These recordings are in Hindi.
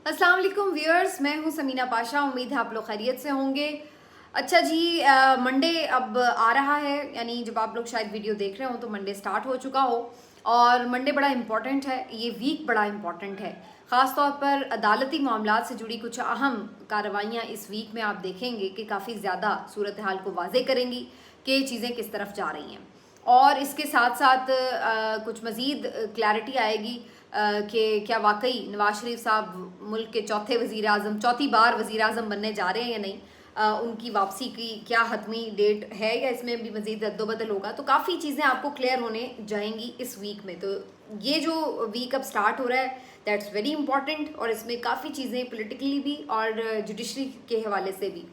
अस्सलाम वालेकुम व्यूअर्स, मैं हूं समीना पाशा। उम्मीद है आप लोग खैरियत से होंगे। अच्छा जी, मंडे अब आ रहा है, यानी जब आप लोग शायद वीडियो देख रहे हो तो मंडे स्टार्ट हो चुका हो। और मंडे बड़ा इम्पॉर्टेंट है, ये वीक बड़ा इम्पॉर्टेंट है। ख़ास तौर पर अदालती मामलात से जुड़ी कुछ अहम कार्रवाइयाँ इस वीक में आप देखेंगे कि काफ़ी ज़्यादा सूरत हाल को वाज़े करेंगी कि चीज़ें किस तरफ जा रही हैं। और इसके साथ साथ कुछ मज़ीद क्लैरिटी आएगी कि क्या वाकई नवाज शरीफ साहब मुल्क के चौथे वज़ीर आज़म, चौथी बार वज़ीर आज़म बनने जा रहे हैं या नहीं। उनकी वापसी की क्या हतमी डेट है या इसमें भी मज़ीद रद्दोबदल होगा। तो काफ़ी चीज़ें आपको क्लियर होने जाएंगी इस वीक में। तो ये जो वीक अब स्टार्ट हो रहा है दैट्स वेरी इंपॉर्टेंट, और इसमें काफ़ी चीज़ें पॉलिटिकली भी और जुडिशरी के हवाले से भी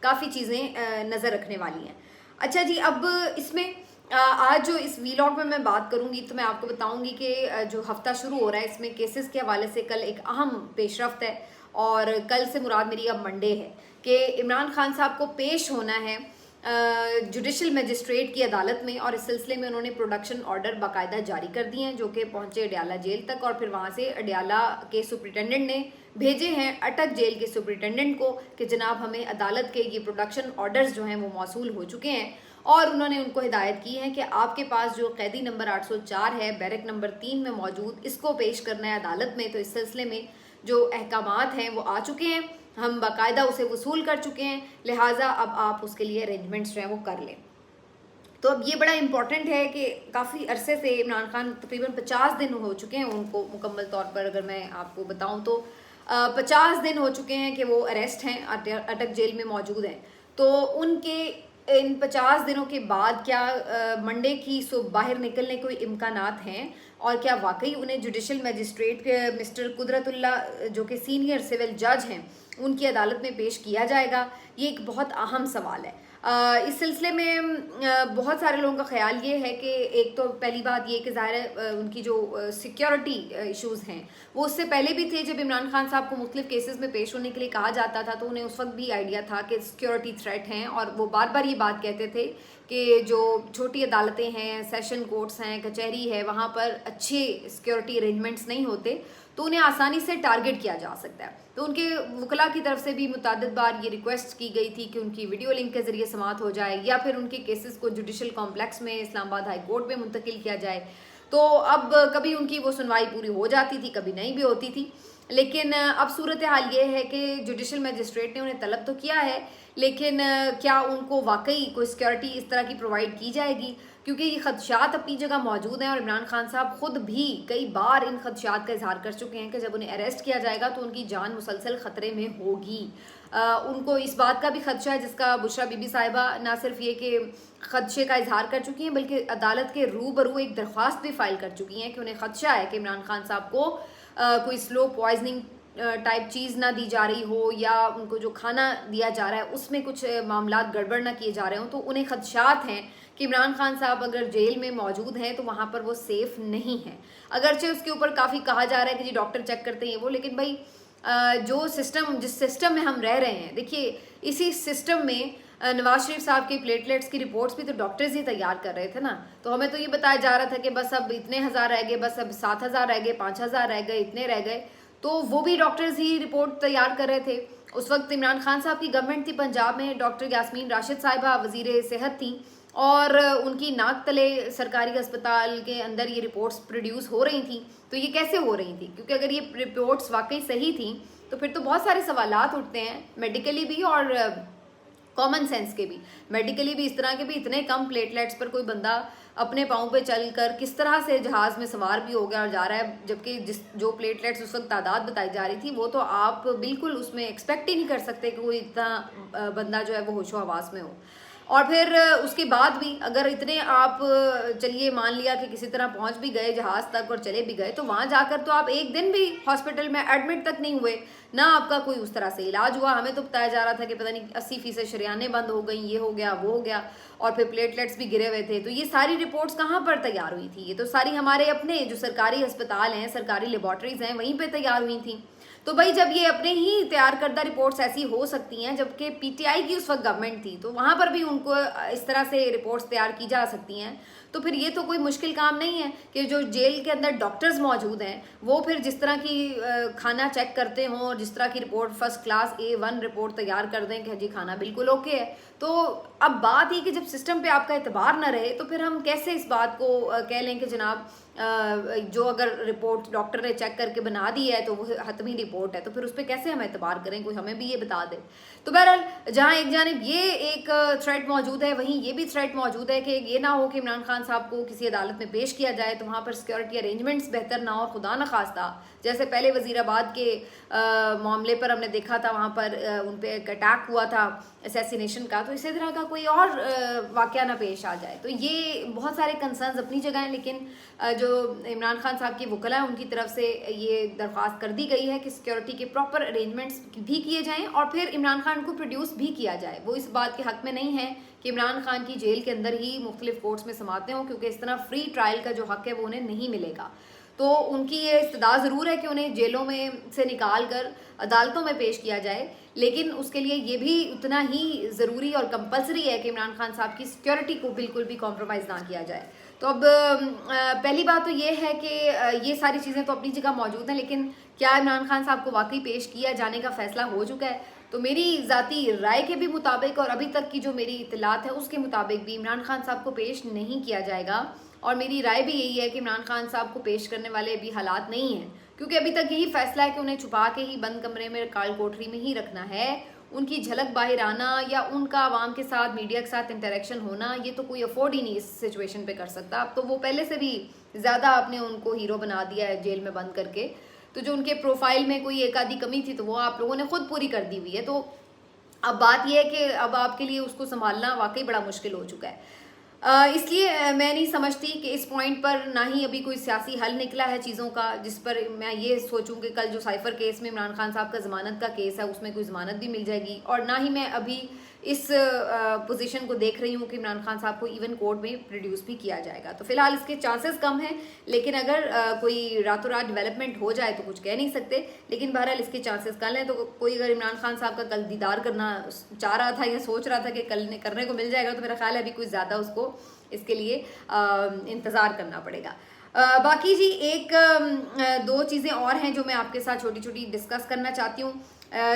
काफ़ी चीज़ें नज़र रखने वाली हैं। अच्छा जी, अब इसमें आज जो इस वीलॉग में मैं बात करूंगी तो मैं आपको बताऊंगी कि जो हफ्ता शुरू हो रहा है इसमें केसेस के हवाले से कल एक अहम पेशरफ्त है। और कल से मुराद मेरी अब मंडे है कि इमरान खान साहब को पेश होना है जुडिशल मजिस्ट्रेट की अदालत में। और इस सिलसिले में उन्होंने प्रोडक्शन ऑर्डर बाकायदा जारी कर दिए हैं, जो कि पहुंचे अडयाला जेल तक। और फिर वहां से अडयाला के सुप्रिटेंडेंट ने भेजे हैं अटक जेल के सुप्रिटेंडेंट को कि जनाब हमें अदालत के ये प्रोडक्शन ऑर्डर्स जो हैं वो मौसूल हो चुके हैं। और उन्होंने उनको हिदायत की है कि आपके पास जो कैदी नंबर 804 है बैरक नंबर 3 में मौजूद, इसको पेश करना है अदालत में। तो इस सिलसिले में जो अहकामात हैं वो आ चुके हैं, हम बाकायदा उसे वसूल कर चुके हैं, लिहाजा अब आप उसके लिए अरेंजमेंट्स जो हैं वो कर लें। तो अब ये बड़ा इंपॉर्टेंट है कि काफ़ी अरसे से इमरान खान, तकरीबन 50 दिन हो चुके हैं उनको, मुकम्मल तौर पर अगर मैं आपको बताऊं तो 50 दिन हो चुके हैं कि वो अरेस्ट हैं, अटक जेल में मौजूद हैं। तो उनके इन 50 दिनों के बाद क्या मंडे की सुबह बाहर निकलने कोई इम्कानात हैं, और क्या वाकई उन्हें जुडिशल मजिस्ट्रेट मिस्टर कुदरतुल्ला जो कि सीनियर सिविल जज हैं उनकी अदालत में पेश किया जाएगा? ये एक बहुत अहम सवाल है। इस सिलसिले में बहुत सारे लोगों का ख्याल ये है कि एक तो पहली बात ये कि ज़ाहिर है उनकी जो सिक्योरिटी इश्यूज़ हैं वो उससे पहले भी थे। जब इमरान खान साहब को मुख्तलिफ केसेस में पेश होने के लिए कहा जाता था तो उन्हें उस वक्त भी आइडिया था कि सिक्योरिटी थ्रेट हैं, और वो बार बार ये बात कहते थे कि जो छोटी अदालतें हैं, सेशन कोर्ट्स हैं, कचहरी है, वहाँ पर अच्छे सिक्योरिटी अरेंजमेंट्स नहीं होते तो उन्हें आसानी से टारगेट किया जा सकता है। तो उनके वकला की तरफ से भी मुतअद्दिद बार ये रिक्वेस्ट की गई थी कि उनकी वीडियो लिंक के जरिए समाअत हो जाए या फिर उनके केसेस को जुडिशल कॉम्प्लेक्स में इस्लामाबाद हाई कोर्ट में मुंतकिल किया जाए। तो अब कभी उनकी वो सुनवाई पूरी हो जाती थी, कभी नहीं भी होती थी। लेकिन अब सूरत हाल ये है कि जुडिशल मजिस्ट्रेट ने उन्हें तलब तो किया है, लेकिन क्या उनको वाकई कोई सिक्योरिटी इस तरह की प्रोवाइड की जाएगी? क्योंकि ये खदशात अपनी जगह मौजूद हैं और इमरान खान साहब खुद भी कई बार इन खदशात का इजहार कर चुके हैं कि जब उन्हें अरेस्ट किया जाएगा तो उनकी जान मुसलसल ख़तरे में होगी। उनको इस बात का भी खदशा है जिसका बुशरा बीबी साहिबा ना सिर्फ ये कि खदशे का इजहार कर चुकी हैं बल्कि अदालत के रूबरू एक दरख्वास्त भी फाइल कर चुकी हैं कि उन्हें खदशा है कि इमरान खान साहब को कोई स्लो पॉइजनिंग टाइप चीज़ ना दी जा रही हो या उनको जो खाना दिया जा रहा है उसमें कुछ मामलात गड़बड़ ना किए जा रहे हों। तो उन्हें खदशात हैं कि इमरान खान साहब अगर जेल में मौजूद हैं तो वहाँ पर वो सेफ़ नहीं है। अगरचे उसके ऊपर काफ़ी कहा जा रहा है कि जी डॉक्टर चेक करते हैं वो, लेकिन भाई जो सिस्टम, जिस सिस्टम में हम रह रहे हैं, देखिए इसी सिस्टम में नवाज शरीफ साहब के प्लेटलेट्स की रिपोर्ट्स भी तो डॉक्टर्स ही तैयार कर रहे थे ना। तो हमें तो ये बताया जा रहा था कि बस अब इतने हज़ार रह गए, बस अब 7,000 रह गए, 5,000 रह गए, इतने रह गए। तो वो भी डॉक्टर्स ही रिपोर्ट तैयार कर रहे थे। उस वक्त इमरान खान साहब की गवर्नमेंट थी, पंजाब में डॉक्टर यास्मीन राशिद साहिबा वज़ीर सेहत थी, और उनकी नाक तले सरकारी अस्पताल के अंदर ये रिपोर्ट्स प्रोड्यूस हो रही थी। तो ये कैसे हो रही थी? क्योंकि अगर ये रिपोर्ट्स वाकई सही थी तो फिर तो बहुत सारे सवालात उठते हैं, मेडिकली भी और कॉमन सेंस के भी। मेडिकली भी इस तरह के भी इतने कम प्लेटलेट्स पर कोई बंदा अपने पाँव पे चलकर किस तरह से जहाज़ में सवार भी हो गया और जा रहा है, जबकि जो प्लेटलेट्स उस वक्त तादाद बताई जा रही थी वो तो आप बिल्कुल उसमें एक्सपेक्ट ही नहीं कर सकते कि कोई इतना बंदा जो है वो होशो हवास में हो। और फिर उसके बाद भी अगर इतने आप चलिए मान लिया कि किसी तरह पहुंच भी गए जहाज़ तक और चले भी गए, तो वहाँ जाकर तो आप एक दिन भी हॉस्पिटल में एडमिट तक नहीं हुए, ना आपका कोई उस तरह से इलाज हुआ। हमें तो बताया जा रहा था कि पता नहीं 80% शरियानें बंद हो गई, ये हो गया वो हो गया, और फिर प्लेटलेट्स भी गिरे हुए थे। तो ये सारी रिपोर्ट्स कहाँ पर तैयार हुई थी? ये तो सारी हमारे अपने जो सरकारी अस्पताल हैं, सरकारी लेबॉर्ट्रीज हैं, वहीं पर तैयार हुई थी। तो भाई जब ये अपने ही तैयार करदा रिपोर्ट्स ऐसी हो सकती हैं, जबकि पीटीआई की उस वक्त गवर्नमेंट थी, तो वहाँ पर भी उनको इस तरह से रिपोर्ट्स तैयार की जा सकती हैं। तो फिर ये तो कोई मुश्किल काम नहीं है कि जो जेल के अंदर डॉक्टर्स मौजूद हैं वो फिर जिस तरह की खाना चेक करते हों और जिस तरह की report first class A1 report तैयार कर दें कि जी खाना बिल्कुल ओके है। तो अब बात ये कि जब सिस्टम पे आपका एतबार ना रहे तो फिर हम कैसे इस बात को कह लें कि जनाब जो अगर रिपोर्ट डॉक्टर ने चेक करके बना दी है तो वो हतमी रिपोर्ट है, तो फिर उस पर कैसे हम एतबार करें, कोई हमें भी ये बता दे। तो बहरहाल जहाँ एक जानिब ये एक थ्रेट मौजूद है, वहीं ये भी थ्रेट मौजूद है कि ये ना हो कि इमरान खान साहब को किसी अदालत में पेश किया जाए तो वहाँ पर सिक्योरिटी अरेंजमेंट्स बेहतर ना हो, खुदा न खास्ता जैसे पहले वजीराबाद के मामले पर हमने देखा था, वहाँ पर उन पर एक अटैक हुआ था असैसिनेशन का, तो इसी तरह का कोई और वाक़या ना पेश आ जाए। तो ये बहुत सारे कंसर्न्स अपनी जगह हैं, लेकिन जो इमरान खान साहब की वकला है उनकी तरफ से ये दरख्वास्त कर दी गई है कि सिक्योरिटी के प्रॉपर अरेंजमेंट्स भी किए जाएँ और फिर इमरान खान को प्रोड्यूस भी किया जाए। वो इस बात के हक़ में नहीं है कि इमरान खान की जेल के अंदर ही मुख्तलिफ कोर्ट्स में समाते हों, क्योंकि इस तरह फ्री ट्रायल का जो हक़ है वो उन्हें नहीं मिलेगा। तो उनकी ये इस्तदा ज़रूर है कि उन्हें जेलों में से निकाल कर अदालतों में पेश किया जाए, लेकिन उसके लिए ये भी उतना ही ज़रूरी और कंपलसरी है कि इमरान खान साहब की सिक्योरिटी को बिल्कुल भी कॉम्प्रोमाइज़ ना किया जाए। तो अब पहली बात तो ये है कि ये सारी चीज़ें तो अपनी जगह मौजूद हैं, लेकिन क्या इमरान खान साहब को वाकई पेश किया जाने का फ़ैसला हो चुका है? तो मेरी ज़ाती राय के भी मुताबिक और अभी तक की जो मेरी इत्तलात है उसके मुताबिक भी इमरान खान साहब को पेश नहीं किया जाएगा। और मेरी राय भी यही है कि इमरान खान साहब को पेश करने वाले अभी हालात नहीं हैं, क्योंकि अभी तक यही फैसला है कि उन्हें छुपा के ही बंद कमरे में काल कोठरी में ही रखना है। उनकी झलक बाहर आना या उनका आवाम के साथ मीडिया के साथ इंटरेक्शन होना ये तो कोई अफोर्ड ही नहीं इस सिचुएशन पे कर सकता। अब तो वो पहले से भी ज़्यादा आपने उनको हीरो बना दिया है जेल में बंद करके, तो जो उनके प्रोफाइल में कोई एक आधी कमी थी तो वो आप लोगों ने खुद पूरी कर दी हुई है। तो अब बात यह है कि अब आपके लिए उसको संभालना वाकई बड़ा मुश्किल हो चुका है। इसलिए मैं नहीं समझती कि इस पॉइंट पर ना ही अभी कोई सियासी हल निकला है चीज़ों का, जिस पर मैं ये सोचूं कि कल जो साइफर केस में इमरान खान साहब का ज़मानत का केस है उसमें कोई ज़मानत भी मिल जाएगी, और ना ही मैं अभी इस पोजीशन को देख रही हूँ कि इमरान खान साहब को इवन कोर्ट में प्रोड्यूस भी किया जाएगा। तो फिलहाल इसके चांसेस कम हैं, लेकिन अगर कोई रातों रात डेवलपमेंट हो जाए तो कुछ कह नहीं सकते, लेकिन बहरहाल इसके चांसेस कल हैं। तो कोई अगर इमरान खान साहब का कल दीदार करना चाह रहा था या सोच रहा था कि कल करने को मिल जाएगा, तो मेरा ख्याल है अभी कोई ज़्यादा उसको इसके लिए इंतज़ार करना पड़ेगा। बाकी जी एक दो चीज़ें और हैं जो मैं आपके साथ छोटी छोटी डिस्कस करना चाहती हूँ।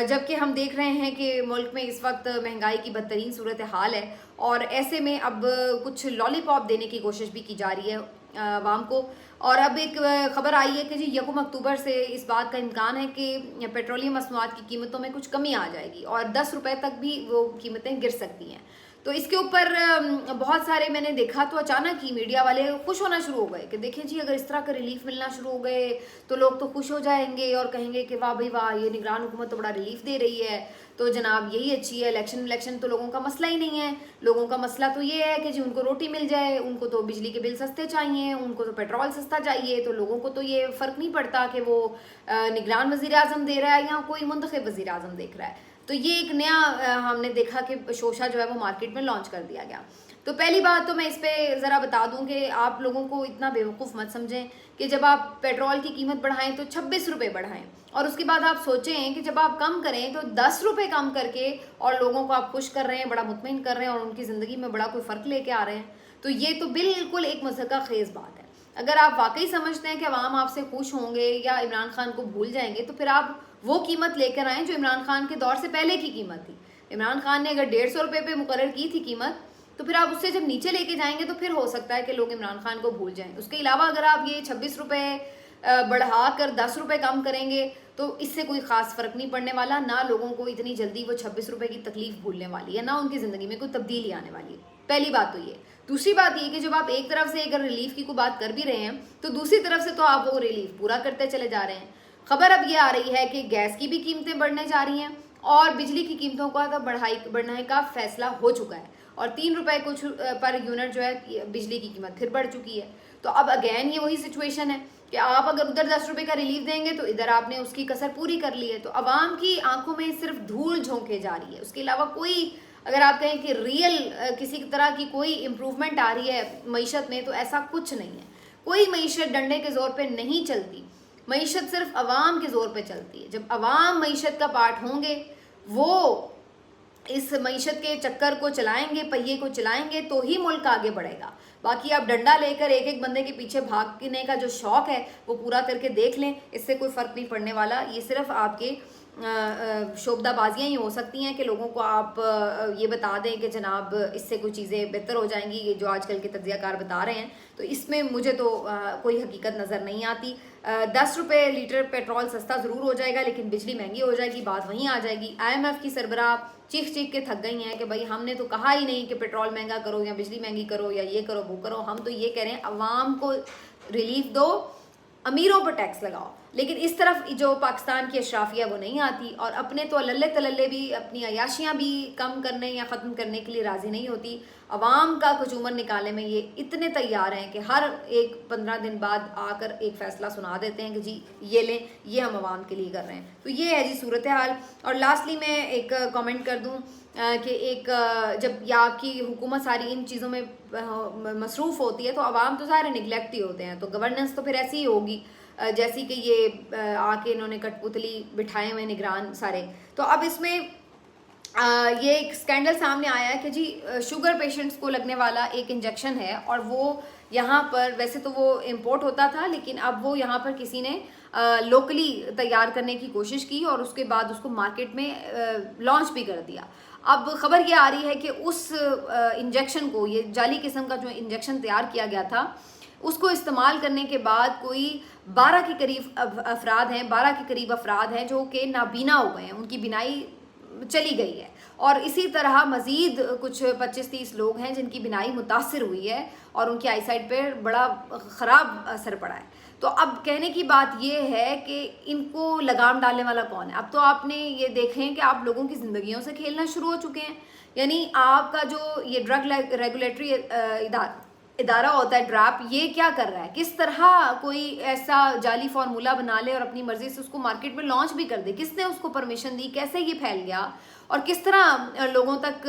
जबकि हम देख रहे हैं कि मुल्क में इस वक्त महंगाई की बदतरीन सूरत हाल है, और ऐसे में अब कुछ लॉलीपॉप देने की कोशिश भी की जा रही है आवाम को। और अब एक खबर आई है कि जी 1 अक्टूबर से इस बात का इम्कान है कि पेट्रोलियम मसनूआत की कीमतों में कुछ कमी आ जाएगी और 10 रुपये तक भी वो कीमतें गिर सकती हैं। तो इसके ऊपर बहुत सारे मैंने देखा तो अचानक ही मीडिया वाले खुश होना शुरू हो गए कि देखें जी अगर इस तरह का रिलीफ मिलना शुरू हो गए तो लोग तो खुश हो जाएंगे और कहेंगे कि वाह भाई वाह, ये निगरान हुकूमत तो बड़ा रिलीफ दे रही है, तो जनाब यही अच्छी है। इलेक्शन तो लोगों का मसला ही नहीं है, लोगों का मसला तो ये है कि जी उनको रोटी मिल जाए, उनको तो बिजली के बिल सस्ते चाहिए, उनको तो पेट्रोल सस्ता चाहिए, तो लोगों को तो ये फ़र्क नहीं पड़ता कि वो निगरान वज़ीर आज़म दे रहा है या कोई मुंतखब वज़ीर आज़म देख रहा है। तो ये एक नया हमने देखा कि शोशा जो है वो मार्केट में लॉन्च कर दिया गया। तो पहली बात तो मैं इस पर ज़रा बता दूं कि आप लोगों को इतना बेवकूफ़ मत समझें कि जब आप पेट्रोल की कीमत बढ़ाएं तो 26 रुपये बढ़ाएं, और उसके बाद आप सोचें कि जब आप कम करें तो 10 रुपये कम करके और लोगों को आप खुश कर रहे हैं, बड़ा मुतमईन कर रहे हैं और उनकी ज़िंदगी में बड़ा कोई फ़र्क लेके आ रहे हैं। तो ये तो बिल्कुल एक मज़हका खेज़ बात है। अगर आप वाकई समझते हैं कि अवाम आपसे खुश होंगे या इमरान खान को भूल जाएंगे, तो फिर आप वो कीमत लेकर आएँ जो इमरान खान के दौर से पहले की कीमत थी। इमरान खान ने अगर 150 रुपये पे मुकर्रर की थी कीमत, तो फिर आप उससे जब नीचे लेके जाएंगे तो फिर हो सकता है कि लोग इमरान खान को भूल जाएं। उसके अलावा अगर आप ये 26 रुपये बढ़ा कर 10 रुपये कम करेंगे तो इससे कोई ख़ास फ़र्क नहीं पड़ने वाला, ना लोगों को इतनी जल्दी वो 26 रुपये की तकलीफ भूलने वाली है, ना उनकी ज़िंदगी में कोई तब्दीली आने वाली है। पहली बात तो ये। दूसरी बात ये कि जब आप एक तरफ से अगर रिलीफ की कोई बात कर भी रहे हैं तो दूसरी तरफ से तो आप वो रिलीफ पूरा करते चले जा रहे हैं। खबर अब ये आ रही है कि गैस की भी कीमतें बढ़ने जा रही हैं और बिजली की कीमतों का तो बढ़ाने का फैसला हो चुका है, और 3 रुपये कुछ पर यूनिट जो है बिजली की कीमत फिर बढ़ चुकी है। तो अब अगेन ये वही सिचुएशन है कि आप अगर उधर 10 रुपये का रिलीफ देंगे तो इधर आपने उसकी कसर पूरी कर ली है। तो आवाम की आंखों में सिर्फ धूल झोंके जा रही है, उसके अलावा कोई, अगर आप कहें कि रियल किसी तरह की कोई इम्प्रूवमेंट आ रही है मईशत में, तो ऐसा कुछ नहीं है। कोई मईशत डंडे के ज़ोर पे नहीं चलती, मईशत सिर्फ अवाम के ज़ोर पे चलती है। जब अवाम मईशत का पार्ट होंगे, वो इस मईशत के चक्कर को चलाएंगे, पहिए को चलाएंगे, तो ही मुल्क आगे बढ़ेगा। बाकी आप डंडा लेकर एक एक बंदे के पीछे भागने का जो शौक है वो पूरा करके देख लें, इससे कोई फ़र्क नहीं पड़ने वाला। ये सिर्फ आपके शोबदाबाजियाँ ही हो सकती हैं कि लोगों को आप ये बता दें कि जनाब इससे कोई चीज़ें बेहतर हो जाएंगी, ये जो आजकल के तज्ज़ियाकार बता रहे हैं। तो इसमें मुझे तो कोई हकीकत नज़र नहीं आती। 10 रुपये लीटर पेट्रोल सस्ता ज़रूर हो जाएगा, लेकिन बिजली महंगी हो जाएगी, बात वहीं आ जाएगी। IMF की सरबराह चीख चीख के थक गई हैं कि भाई हमने तो कहा ही नहीं कि पेट्रोल महंगा करो या बिजली महंगी करो या ये करो वो करो, हम तो ये कह रहे हैं अवाम को रिलीफ दो, अमीरों पर टैक्स लगाओ। लेकिन इस तरफ जो पाकिस्तान की अशराफिया वो नहीं आती, और अपने तो लल्ले तलल्ले भी अपनी अयाशियाँ भी कम करने या ख़त्म करने के लिए राज़ी नहीं होती। अवाम का कुचूमर निकालने में ये इतने तैयार हैं कि हर एक 15 दिन बाद आकर एक फ़ैसला सुना देते हैं कि जी ये लें, ये हम अवाम के लिए कर रहे हैं। तो ये है जी सूरत हाल। और लास्टली मैं एक कमेंट कर दूँ कि एक जब या आपकी हुकूमत सारी इन चीज़ों में मसरूफ़ होती है तो अवाम तो सारे निगलेक्ट ही होते हैं, तो गवर्नेंस तो फिर ऐसी ही होगी जैसी कि ये आके इन्होंने कठपुतली बिठाए हुए निगरान सारे। तो अब इसमें ये एक स्कैंडल सामने आया है कि जी शुगर पेशेंट्स को लगने वाला एक इंजेक्शन है, और वो यहाँ पर वैसे तो वो इम्पोर्ट होता था, लेकिन अब वो यहाँ पर किसी ने लोकली तैयार करने की कोशिश की और उसके बाद उसको मार्केट में लॉन्च भी कर दिया। अब खबर ये आ रही है कि उस इंजेक्शन को, ये जाली किस्म का जो इंजेक्शन तैयार किया गया था, उसको इस्तेमाल करने के बाद कोई 12 के करीब अफराद हैं जो कि नाबीना हो गए हैं, उनकी बिनाई चली गई है। और इसी तरह मज़ीद कुछ 25-30 लोग हैं जिनकी बिनाई मुतासिर हुई है और उनकी आईसाइट पर बड़ा ख़राब असर पड़ा है। तो अब कहने की बात ये है कि इनको लगाम डालने वाला कौन है। अब तो आपने ये देखें कि आप लोगों की ज़िंदगियों से खेलना शुरू हो चुके हैं। यानी आपका जो ये ड्रग रेगुलेटरी इदारा होता है ड्रैप, ये क्या कर रहा है, किस तरह कोई ऐसा जाली फार्मूला बना ले और अपनी मर्जी से उसको मार्केट में लॉन्च भी कर दे, किसने उसको परमिशन दी, कैसे ये फैल गया और किस तरह लोगों तक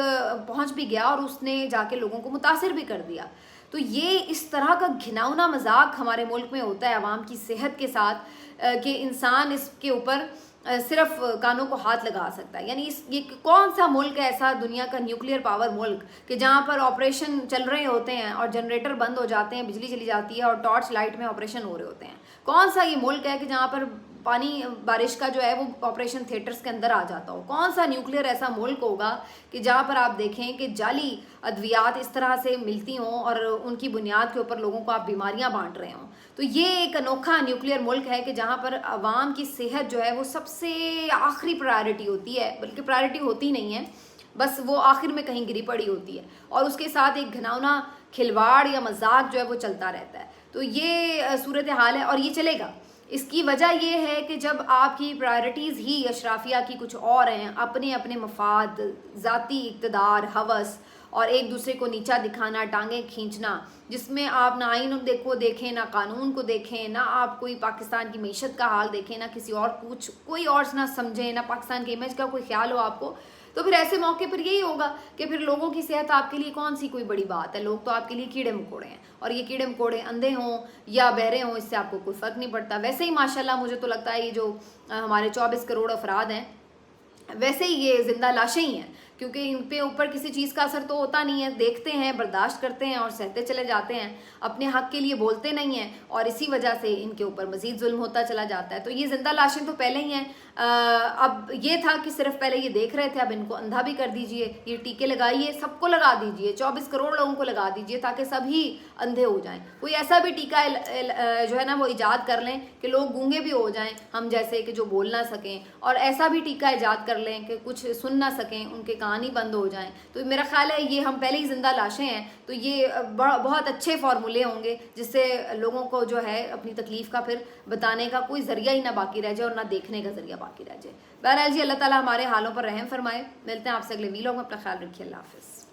पहुंच भी गया और उसने जाके लोगों को मुतासिर भी कर दिया। तो ये इस तरह का घिनौना मजाक हमारे मुल्क में होता है आवाम की सेहत के साथ कि इंसान इसके ऊपर सिर्फ कानों को हाथ लगा सकता है। यानी ये कौन सा मुल्क है ऐसा, दुनिया का न्यूक्लियर पावर मुल्क, कि जहाँ पर ऑपरेशन चल रहे होते हैं और जनरेटर बंद हो जाते हैं, बिजली चली जाती है और टॉर्च लाइट में ऑपरेशन हो रहे होते हैं। कौन सा ये मुल्क है कि जहाँ पर पानी बारिश का जो है वो ऑपरेशन थिएटर्स के अंदर आ जाता हो। कौन सा न्यूक्लियर ऐसा मुल्क होगा कि जहाँ पर आप देखें कि जाली अद्वियात इस तरह से मिलती हों और उनकी बुनियाद के ऊपर लोगों को आप बीमारियां बांट रहे हों। तो ये एक अनोखा न्यूक्लियर मुल्क है कि जहाँ पर आवाम की सेहत जो है वो सबसे आखिरी प्रायोरिटी होती है, बल्कि प्रायोरिटी होती नहीं है, बस वो आखिर में कहीं गिरी पड़ी होती है और उसके साथ एक घिनौना खिलवाड़ या मजाक जो है वो चलता रहता है। तो ये सूरत हाल है और ये चलेगा। इसकी वजह ये है कि जब आपकी प्रायोरिटीज़ ही अशराफिया की कुछ और हैं, अपने अपने मफाद, ज़ाती इक़्तिदार, हवस और एक दूसरे को नीचा दिखाना, टांगें खींचना, जिसमें आप ना आइन को देखें, ना कानून को देखें, ना आप कोई पाकिस्तान की मीशत का हाल देखें, ना किसी और कुछ कोई और ना समझें, ना पाकिस्तान के इमेज का कोई ख्याल हो आपको, तो फिर ऐसे मौके पर यही होगा कि फिर लोगों की सेहत आपके लिए कौन सी कोई बड़ी बात है। लोग तो आपके लिए कीड़े मकोड़े हैं और ये कीड़े मकोड़े अंधे हों या बहरे हों, इससे आपको कोई फ़र्क नहीं पड़ता। वैसे ही माशाल्लाह मुझे तो लगता है ये जो हमारे 24 करोड़ अफराद हैं, वैसे ही ये जिंदा लाशें ही हैं, क्योंकि इन पे ऊपर किसी चीज़ का असर तो होता नहीं है। देखते हैं, बर्दाश्त करते हैं और सहते चले जाते हैं, अपने हक के लिए बोलते नहीं हैं और इसी वजह से इनके ऊपर मज़ीद जुल्म होता चला जाता है। तो ये जिंदा लाशें तो पहले ही हैं। अब ये था कि सिर्फ पहले ये देख रहे थे, अब इनको अंधा भी कर दीजिए, ये टीके लगाइए, सबको लगा दीजिए, 24 करोड़ लोगों को लगा दीजिए ताकि सभी अंधे हो जाएं। कोई ऐसा भी टीका जो है ना वो ईजाद कर लें कि लोग गूंगे भी हो जाएं, हम जैसे कि जो बोल ना सकें, और ऐसा भी टीका ईजाद कर लें कि कुछ सुन ना सकें, उनके कान ही बंद हो जाएं। तो मेरा ख्याल है ये हम पहले ही जिंदा लाशें हैं, तो ये बहुत अच्छे फार्मूले होंगे जिससे लोगों को जो है अपनी तकलीफ का फिर बताने का कोई जरिया ही ना बाकी रह जाए और ना देखने का जरिया बाकी रह जाए। बहरहाल जी, अल्लाह ताला हमारे हालों पर रहम फरमाए। मिलते हैं आपसे अगले वीडियो में, अपना ख्याल रखिए। अल्लाह हाफिज़।